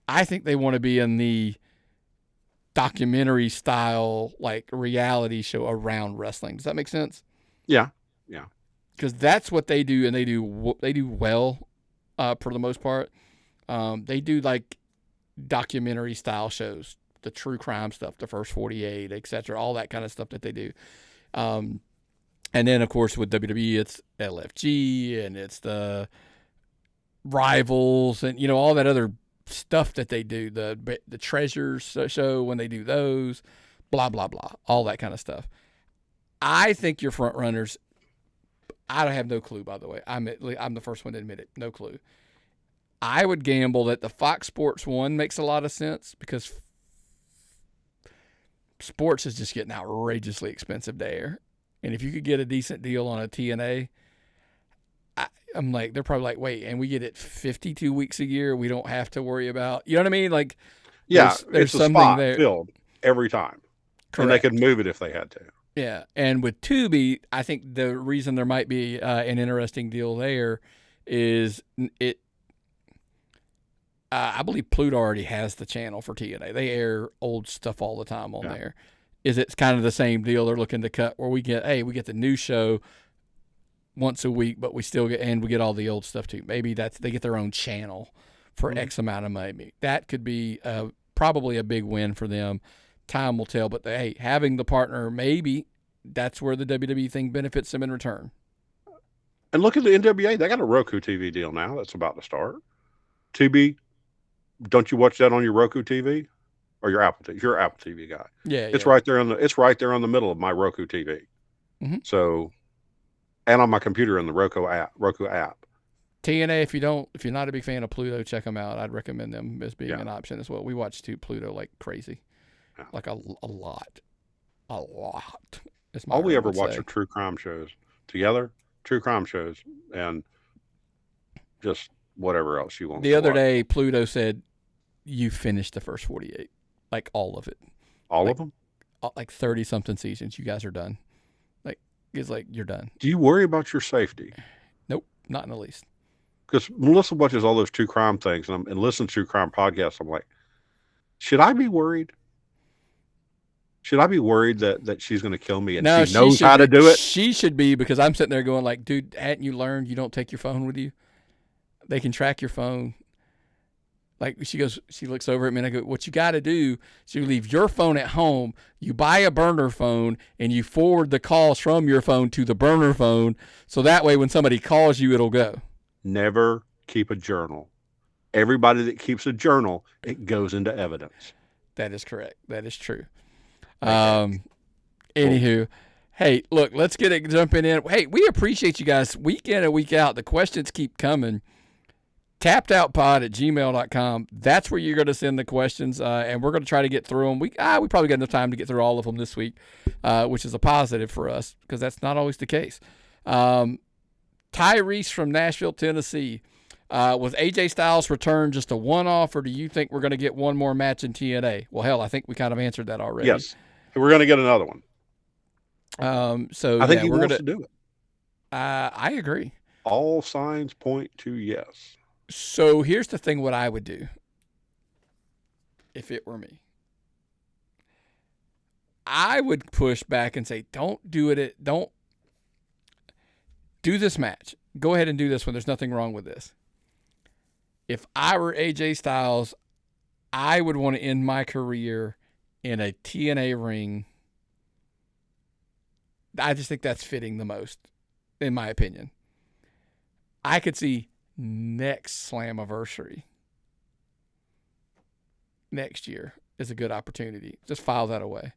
I think they want to be in the documentary style, like reality show around wrestling. Does that make sense? Yeah. Because that's what they do, and they do well for the most part. They do like documentary style shows, the true crime stuff, the First 48, etc., all that kind of stuff that they do. And then of course with WWE, it's LFG and it's the Rivals and all that other stuff that they do, the Treasures show when they do those, blah blah blah, all that kind of stuff. I think your front runners. I have no clue, by the way. I'm the first one to admit it. No clue. I would gamble that the Fox Sports 1 makes a lot of sense because sports is just getting outrageously expensive to air. And if you could get a decent deal on a TNA, I'm like, they're probably like, wait, and we get it 52 weeks a year. We don't have to worry about, you know what I mean? Like, Yeah, there's it's a something spot there. filled every time. Correct. And they could move it if they had to. Yeah, and with Tubi, I think the reason there might be an interesting deal there is it. I believe Pluto already has the channel for TNA. They air old stuff all the time on there. Is it's kind of the same deal they're looking to cut where we get the new show once a week, but we get all the old stuff too. Maybe they get their own channel for X amount of money. That could be probably a big win for them. Time will tell, but having the partner, maybe that's where the WWE thing benefits them in return. And look at the NWA. They got a Roku TV deal now that's about to start. Tubi, don't you watch that on your Roku TV or your Apple TV? You're an Apple TV guy. Yeah, it's right there it's right there on the middle of my Roku TV. Mm-hmm. So, and on my computer in the Roku app. TNA, if you're not a big fan of Pluto, check them out. I'd recommend them as being an option as well. We watch Pluto like crazy, like a lot. All we ever watch are true crime shows together, and just whatever else you want. The other day, Pluto said, "You finished the first 48, like all of it, all of them, like 30-something seasons. You guys are done. Like it's like you're done." Do you worry about your safety? Nope, not in the least. Because Melissa watches all those true crime things and listens to true crime podcasts. I'm like, should I be worried? Should I be worried that she's going to kill me and she knows how to do it? She should be, because I'm sitting there going like, dude, hadn't you learned you don't take your phone with you? They can track your phone. Like she looks over at me and I go, what you got to do is you leave your phone at home, you buy a burner phone, and you forward the calls from your phone to the burner phone. So that way when somebody calls you, it'll go. Never keep a journal. Everybody that keeps a journal, it goes into evidence. That is correct. That is true. Anywho, hey, look, let's get it jumping in. Hey, we appreciate you guys week in and week out. The questions keep coming. tappedoutpod@gmail.com. That's where you're going to send the questions, and we're going to try to get through them. We probably got enough time to get through all of them this week, which is a positive for us because that's not always the case. Tyrese from Nashville, Tennessee. Was AJ Styles' return just a one-off, or do you think we're going to get one more match in TNA? Well, hell, I think we kind of answered that already. Yes, we're going to get another one. So I think he wants to do it. I agree. All signs point to yes. So here's the thing: what I would do if it were me, I would push back and say, "Don't do it. Don't do this match. Go ahead and do this one. There's nothing wrong with this." If I were AJ Styles, I would want to end my career in a TNA ring. I just think that's fitting the most, in my opinion. I could see next Slammiversary next year is a good opportunity. Just file that away.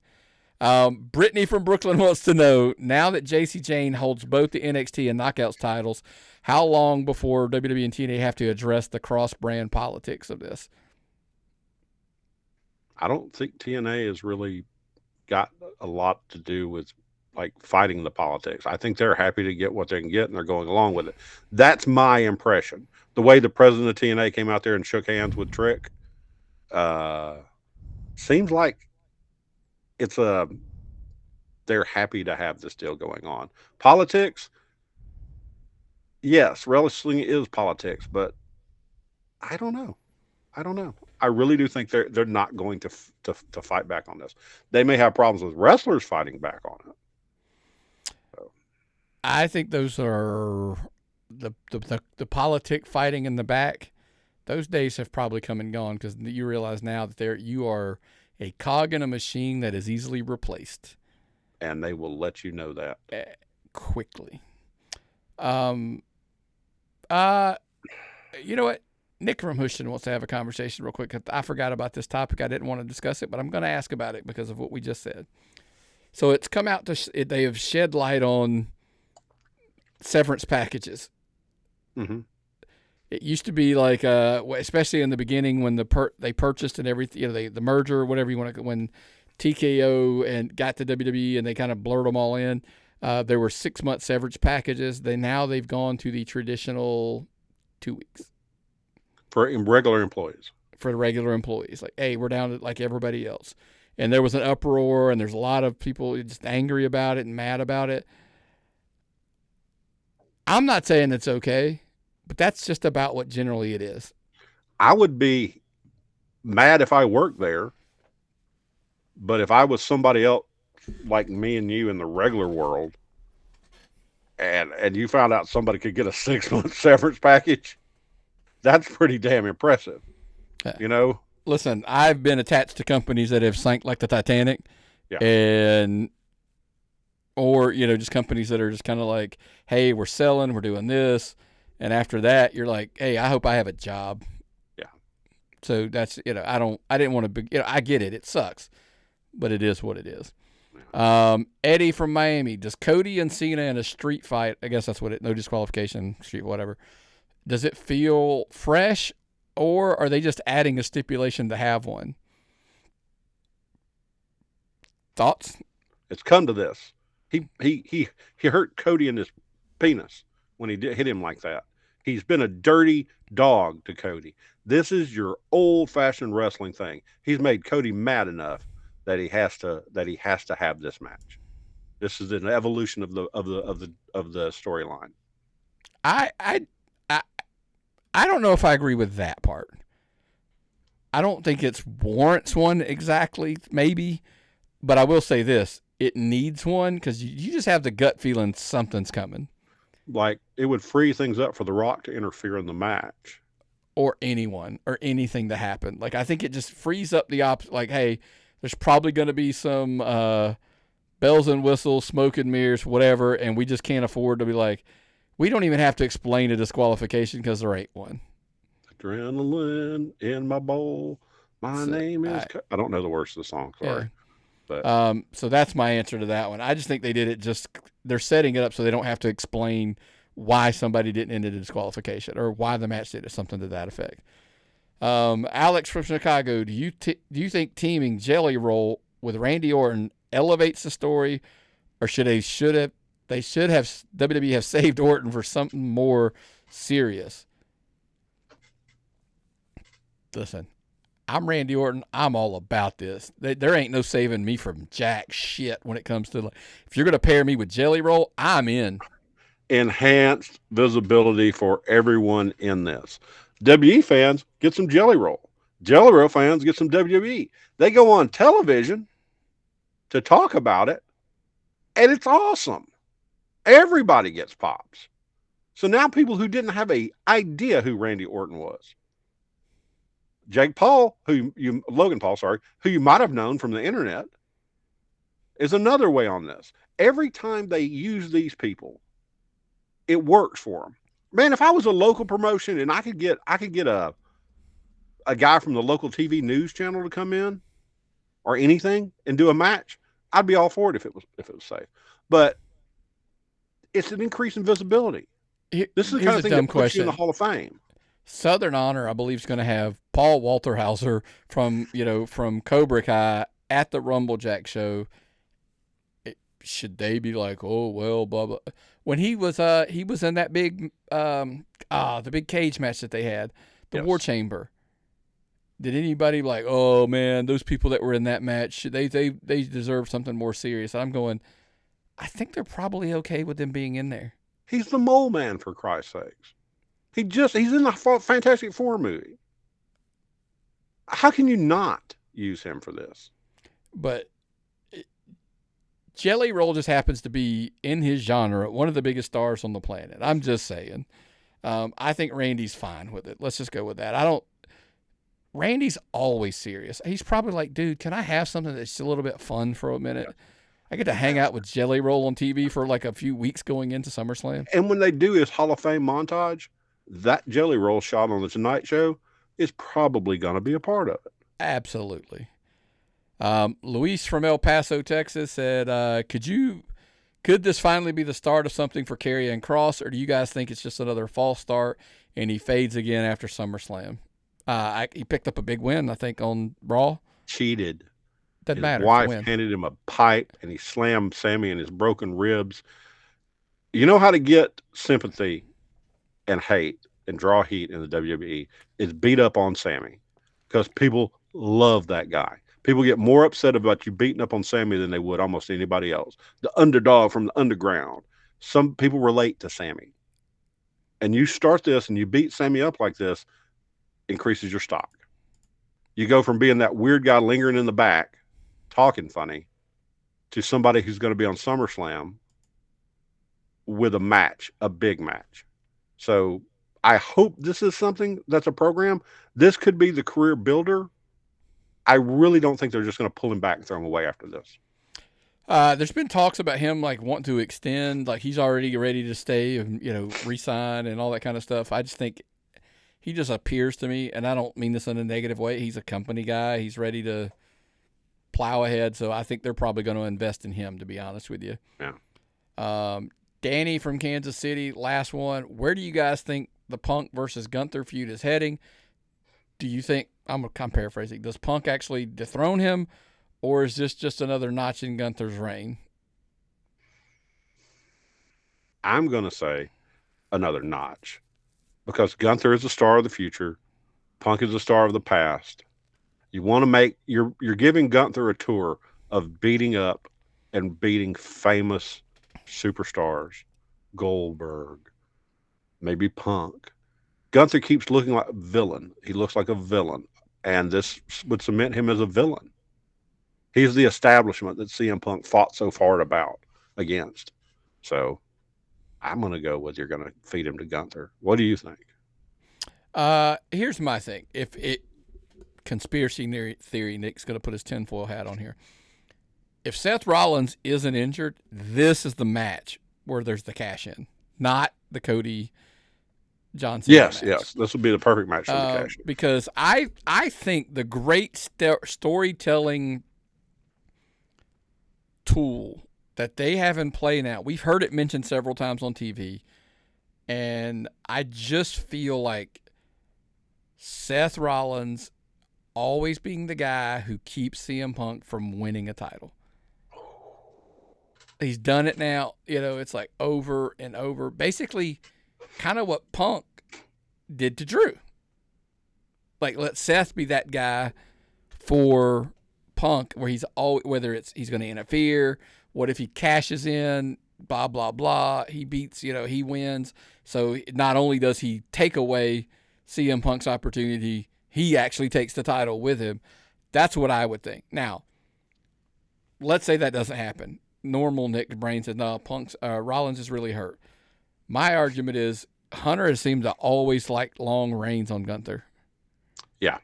Brittany from Brooklyn wants to know, now that JC Jane holds both the NXT and Knockouts titles, how long before WWE and TNA have to address the cross-brand politics of this? I don't think TNA has really got a lot to do with like fighting the politics. I think they're happy to get what they can get and they're going along with it. That's my impression. The way the president of TNA came out there and shook hands with Trick, seems like they're happy to have this deal going on. Politics, yes, wrestling is politics, but I don't know. I really do think they're not going to fight back on this. They may have problems with wrestlers fighting back on it. So. I think those are the politic fighting in the back. Those days have probably come and gone because you realize now that you are a cog in a machine that is easily replaced. And they will let you know that. Quickly. You know what? Nick from Houston wants to have a conversation real quick. I forgot about this topic. I didn't want to discuss it, but I'm going to ask about it because of what we just said. So it's come out they have shed light on severance packages. Mm-hmm. It used to be like, especially in the beginning when they purchased and everything, the merger, whatever you want to, when TKO and got to WWE and they kind of blurred them all in, there were 6-month severance packages. They've gone to the traditional 2 weeks for regular employees. For the regular employees, like, hey, we're down to like everybody else. And there was an uproar, and there's a lot of people just angry about it and mad about it. I'm not saying it's okay, but that's just about what generally it is. I would be mad if I worked there, but if I was somebody else like me and you in the regular world, and you found out somebody could get a 6-month severance package, that's pretty damn impressive. You know? Listen, I've been attached to companies that have sank like the Titanic, or just companies that are just kind of like, hey, we're selling, we're doing this, and after that, you're like, hey, I hope I have a job. Yeah. So that's I didn't want to be, I get it, it sucks, but it is what it is. Eddie from Miami, does Cody and Cena in a street fight? I guess that's what it. No disqualification, street whatever. Does it feel fresh? Or are they just adding a stipulation to have one? Thoughts? It's come to this. He hurt Cody in his penis when he hit him like that. He's been a dirty dog to Cody. This is your old-fashioned wrestling thing. He's made Cody mad enough that he has to have this match. This is an evolution of the storyline. I don't know if I agree with that part. I don't think it warrants one exactly, maybe. But I will say this. It needs one because you just have the gut feeling something's coming. Like, it would free things up for The Rock to interfere in the match. Or anyone or anything to happen. Like, I think it just frees up the option. Like, hey, there's probably going to be some bells and whistles, smoke and mirrors, whatever, and we just can't afford to be like, we don't even have to explain a disqualification because there ain't one. Adrenaline in my bowl. My name is... I don't know the words of the song. Sorry. Yeah. But so that's my answer to that one. I just think they did it they're setting it up so they don't have to explain why somebody didn't end a disqualification or why the match did it, something to that effect. Alex from Chicago, do you think teaming Jelly Roll with Randy Orton elevates the story, or should WWE have saved Orton for something more serious? Listen, I'm Randy Orton. I'm all about this. There ain't no saving me from jack shit when it comes to, like, if you're going to pair me with Jelly Roll, I'm in. Enhanced visibility for everyone in this. WWE fans get some Jelly Roll. Jelly Roll fans get some WWE. They go on television to talk about it, and it's awesome. Everybody gets pops. So now people who didn't have an idea who Randy Orton was, Logan Paul, who you might have known from the internet, is another way on this. Every time they use these people, it works for them. Man, if I was a local promotion and I could get a guy from the local TV news channel to come in or anything and do a match, I'd be all for it if it was safe. But it's an increase in visibility. This is the kind of thing that puts you in the Hall of Fame. Southern Honor, I believe, is going to have Paul Walterhauser from Cobra Kai at the Rumblejack show. Should they be like, oh well, blah blah? When he was in that big the big cage match that they had, the War Chamber. Did anybody like, oh man, those people that were in that match, they deserve something more serious? I'm going, I think they're probably okay with them being in there. He's the Mole Man, for Christ's sakes. He's in the Fantastic Four movie. How can you not use him for this? But Jelly Roll just happens to be, in his genre, one of the biggest stars on the planet. I'm just saying. I think Randy's fine with it. Let's just go with that. Randy's always serious. He's probably like, dude, can I have something that's a little bit fun for a minute? I get to hang out with Jelly Roll on TV for like a few weeks going into SummerSlam. And when they do his Hall of Fame montage, that Jelly Roll shot on the Tonight Show is probably going to be a part of it. Absolutely. Luis from El Paso, Texas said, could this finally be the start of something for Karrion Kross, or do you guys think it's just another false start and he fades again after SummerSlam? He picked up a big win, I think, on Raw. Cheated. Doesn't His matter. wife Win. handed him a pipe, and he slammed Sammy in his broken ribs. You know how to get sympathy and hate and draw heat in the WWE is beat up on Sammy, because people love that guy. People get more upset about you beating up on Sammy than they would almost anybody else. The underdog from the underground. Some people relate to Sammy. And you start this and you beat Sammy up like this, increases your stock. You go from being that weird guy lingering in the back, talking funny, to somebody who's going to be on SummerSlam with a match, a big match. So I hope this is something that's a program. This could be the career builder. I really don't think they're just going to pull him back and throw him away after this. There's been talks about him like wanting to extend, like he's already ready to stay and resign and all that kind of stuff. I just think he just appears to me, and I don't mean this in a negative way. He's a company guy. He's ready to plow ahead. So I think they're probably going to invest in him, to be honest with you. Yeah. Danny from Kansas City, last one. Where do you guys think the Punk versus Gunther feud is heading? Do you think, I'm paraphrasing, does Punk actually dethrone him, or is this just another notch in Gunther's reign? I'm going to say another notch, because Gunther is the star of the future. Punk is the star of the past. You want to you're giving Gunther a tour of beating up and beating famous superstars, Goldberg, maybe Punk. Gunther keeps looking like a villain. He looks like a villain, and this would cement him as a villain. He's the establishment that CM Punk fought so hard against. So I'm going to go with you're going to feed him to Gunther. What do you think? Here's my thing. Conspiracy theory, Nick's going to put his tinfoil hat on here. If Seth Rollins isn't injured, this is the match where there's the cash in, not the Cody John Cena match. Yes. This would be the perfect match for the cash in. Because I think the great storytelling tool that they have in play now, we've heard it mentioned several times on TV, and I just feel like Seth Rollins always being the guy who keeps CM Punk from winning a title. He's done it now. It's like over and over. Basically, kind of what Punk did to Drew. Like, let Seth be that guy for Punk, where whether he's going to interfere, what if he cashes in, blah, blah, blah. He beats, he wins. So not only does he take away CM Punk's opportunity, he actually takes the title with him. That's what I would think. Now, let's say that doesn't happen. Normal Nick's brain says, no, Rollins is really hurt. My argument is Hunter has seemed to always like long reigns on Gunther. Yeah.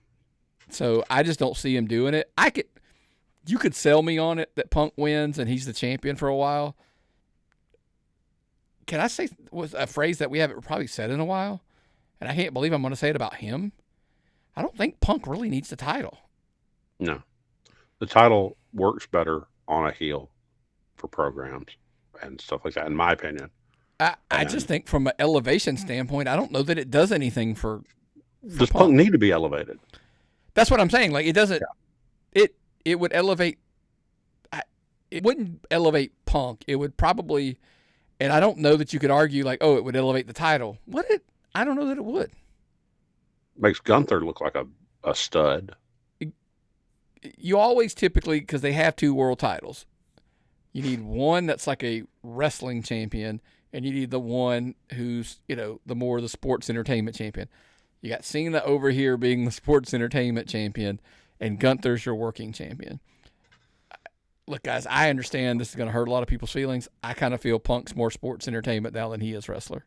So I just don't see him doing it. You could sell me on it that Punk wins and he's the champion for a while. Can I say a phrase that we haven't probably said in a while? And I can't believe I'm going to say it about him. I don't think Punk really needs the title. No. The title works better on a heel for programs and stuff like that, in my opinion. I just think from an elevation standpoint, I don't know that it does anything for does Punk need to be elevated? That's what I'm saying. Like, it doesn't. Yeah. It would elevate. It wouldn't elevate Punk. It would probably, and I don't know that you could argue like, oh, it would elevate the title. I don't know that it would. Makes Gunther look like a stud. You always typically, because they have 2 world titles, you need one that's like a wrestling champion, and you need the one who's, the more the sports entertainment champion. You got Cena over here being the sports entertainment champion, and Gunther's your working champion. Look, guys, I understand this is going to hurt a lot of people's feelings. I kind of feel Punk's more sports entertainment now than he is wrestler.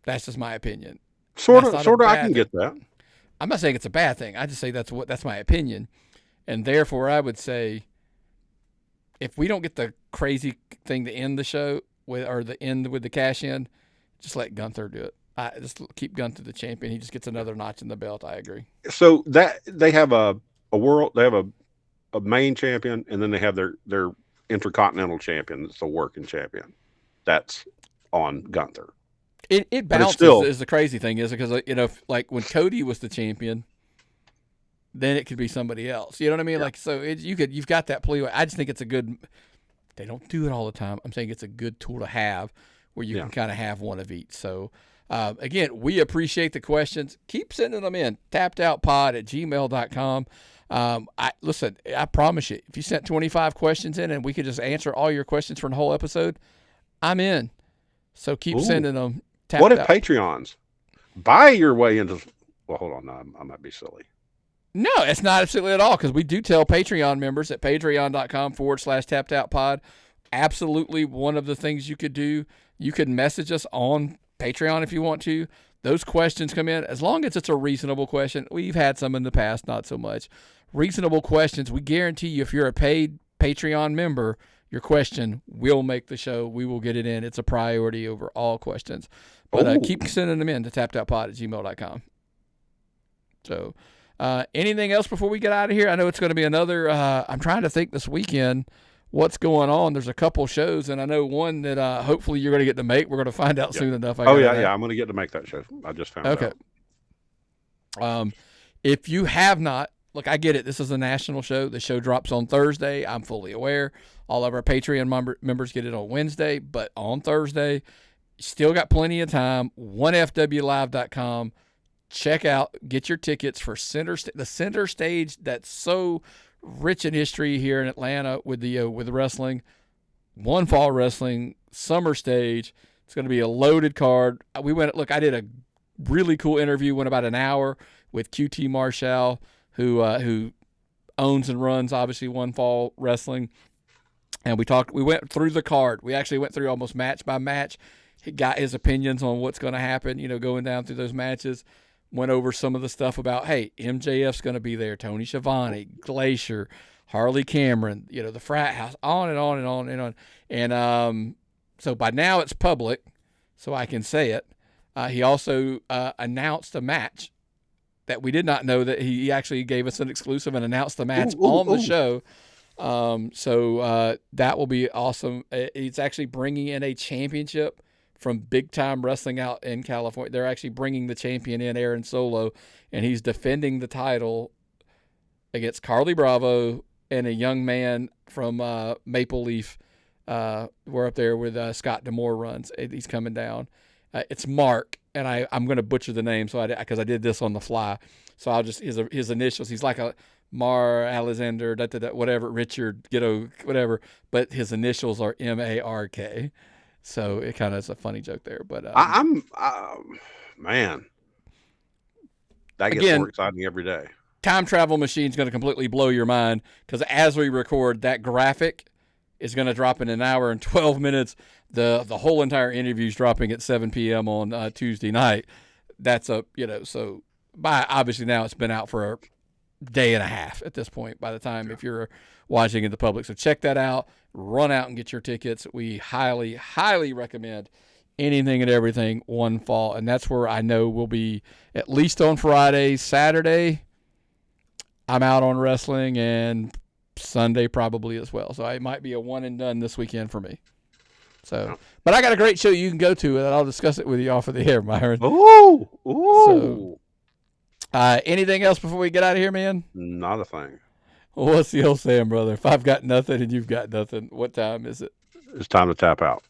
That's just my opinion. Sort of, I can get that. I'm not saying it's a bad thing. I just say that's my opinion. And therefore, I would say if we don't get the crazy thing to end the show with the cash in, just let Gunther do it. Just keep Gunther the champion. He just gets another notch in the belt. I agree. So that they have a main champion, and then they have their intercontinental champion. That's the working champion. That's on Gunther. It bounces is the crazy thing, is because like when Cody was the champion, then it could be somebody else. You know what I mean? Yeah. Like, so you've got that play. I just think it's a good. They don't do it all the time. I'm saying it's a good tool to have where you can kind of have one of each. So, again, we appreciate the questions. Keep sending them in. tappedoutpod@gmail.com. Listen, I promise you, if you sent 25 questions in and we could just answer all your questions for the whole episode, I'm in. So keep sending them. What if Patreons buy your way into? Well, hold on. No, I might be silly. No, it's not silly at all, because we do tell Patreon members at patreon.com/tappedoutpod. Absolutely, one of the things you could do, you could message us on Patreon if you want to. Those questions come in, as long as it's a reasonable question. We've had some in the past, not so much. Reasonable questions, we guarantee you, if you're a paid Patreon member, your question will make the show. We will get it in. It's a priority over all questions. But keep sending them in to tappedoutpod@gmail.com. So, anything else before we get out of here? I know it's going to be another, I'm trying to think this weekend what's going on. There's a couple shows, and I know one that hopefully you're going to get to make. We're going to find out soon enough. I'm going to get to make that show. I just found out. Okay. If you have not, look, I get it. This is a national show. The show drops on Thursday. I'm fully aware. All of our Patreon members get it on Wednesday, but on Thursday, still got plenty of time. 1FWLive.com. Check out, get your tickets for the center stage that's so rich in history here in Atlanta with the wrestling. One Fall Wrestling, summer stage. It's going to be a loaded card. I did a really cool interview, went about an hour with QT Marshall, who owns and runs, obviously, One Fall Wrestling. And we went through the card. We actually went through almost match by match. He got his opinions on what's going to happen, going down through those matches. Went over some of the stuff about, hey, MJF's going to be there, Tony Schiavone, Glacier, Harley Cameron, the frat house, on and on and on and on. And so by now it's public, so I can say it. He also announced a match that we did not know, that he actually gave us an exclusive and announced the match on the show. So that will be awesome. He's actually bringing in a championship from big time wrestling out in California. They're actually bringing the champion in, Aaron Solo, and he's defending the title against Carly Bravo and a young man from Maple Leaf. We're up there with Scott D'Amore runs. He's coming down. It's Mark, and I'm going to butcher the name, because I did this on the fly. So I'll just his initials. He's like a Mar Alexander, whatever, Richard, whatever. But his initials are MARK. So it kind of is a funny joke there, but man, that gets more exciting every day. Time Travel Machine's going to completely blow your mind, because as we record, that graphic is going to drop in an hour and 12 minutes. The whole entire interview is dropping at 7 p.m. on Tuesday night. That's so obviously now it's been out for a day and a half at this point by the time, if you're watching in the public. So check that out. Run out and get your tickets. We highly, highly recommend anything and everything One Fall. And that's where I know we'll be at least on Friday. Saturday, I'm out on wrestling, and Sunday probably as well. So it might be a one and done this weekend for me. So, but I got a great show you can go to, and I'll discuss it with you off of the air, Myron. Ooh. So, anything else before we get out of here, man? Not a thing. Well, what's the old saying, brother? If I've got nothing and you've got nothing, what time is it? It's time to tap out.